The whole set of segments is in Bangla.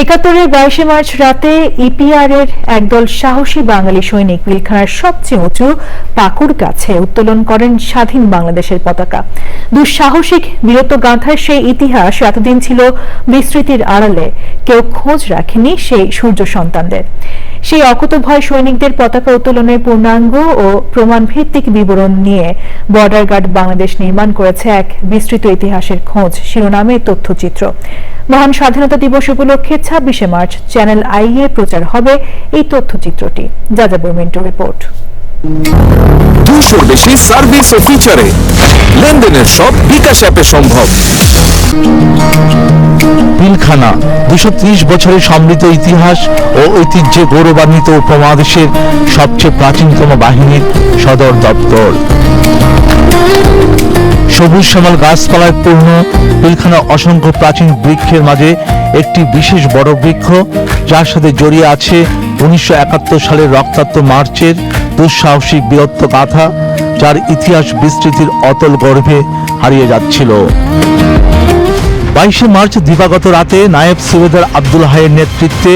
একাত্তরের 22 মার্চ রাতে ইপিআর এর একদল সাহসী বাঙালি সৈনিক পিলখানার সবচেয়ে উঁচু পাকুড় গাছে উত্তোলন করেন স্বাধীন বাংলাদেশের পতাকা। দুঃসাহসিক বীরত্বগাথার সেই ইতিহাস এতদিন ছিল বিস্মৃতির আড়ালে, কেউ খোঁজ রাখেনি সেই সূর্য সন্তানদের। সেই অকুতোভয় সৈনিকদের পতাকা উত্তোলনের পূর্ণাঙ্গ ও প্রমাণভিত্তিক বিবরণ নিয়ে বর্ডার গার্ড বাংলাদেশ নির্মাণ করেছে এক বিস্তৃত ইতিহাসের খোঁজ শিরোনামে তথ্যচিত্র। মহান স্বাধীনতা দিবস উপলক্ষে 26 মার্চ চ্যানেল আই এ প্রচার হবে এই তথ্যচিত্রটি। যাযাবর মিন্টু রিপোর্ট। 200 বেশি সার্ভিস ও ফিচারে লেনদেনের সব বিকাশ অ্যাপে সম্ভব। পিলখানা 230 বছরের সমৃদ্ধ ইতিহাস ও ঐতিহ্যে গৌরবান্বিত উপমহাদেশের সবচেয়ে প্রাচীনতম বাহিনীর সদর দপ্তর। সবুজ শ্যামল গাছপালায় পূর্ণ পিলখানা অসংখ্য প্রাচীন বৃক্ষের মাঝে একটি বিশেষ বড় বৃক্ষ, যার সাথে জড়িয়ে আছে 1971 সালের রক্তাক্ত মার্চের দুঃসাহসিক বীরত্ব গাথা, যার ইতিহাস বিস্তৃতির অতল গর্ভে হারিয়ে যাচ্ছিল। 22 মার্চ দিবাগত রাতে নায়েব সুবেদার আব্দুল হাইয়ের নেতৃত্বে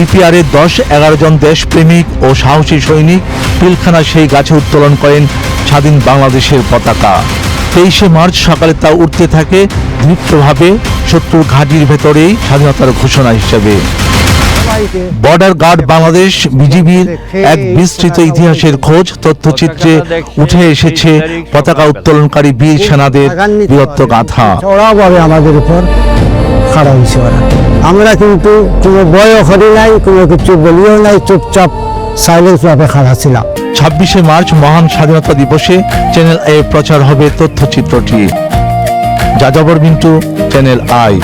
ইপিআর এর 10-11 জন দেশপ্রেমিক ও সাহসী সৈনিক পিলখানা সেই গাছে উত্তোলন করেন স্বাধীন বাংলাদেশের পতাকা। 23 মার্চ সকালে তা উঠতে থাকে দৃপ্তভাবে শত্রুর ঘাঁটির ভেতরেই স্বাধীনতার ঘোষণা হিসেবে। বর্ডার গার্ড বাংলাদেশ বিজিবির এক বিস্তৃত ইতিহাসের খোঁজ তথ্যচিত্রে উঠে এসেছে পতাকা উত্তোলনকারী বীর সেনাদের বীরত্ব গাথা। চড়াওভাবে আমাদের উপর খাড়া হয়েছে ওরা। আমরা কিন্তু কোনো বয় করি নাই, কোনো কিছু বলিও নাই, চুপচাপ সাইলেন্স ভাবে খাড়া ছিলাম। 26 মার্চ মহান স্বাধীনতা দিবসে চ্যানেল আই প্রচার হবে তথ্যচিত্রটি। যাযাবর মিন্টু, চ্যানেল আই।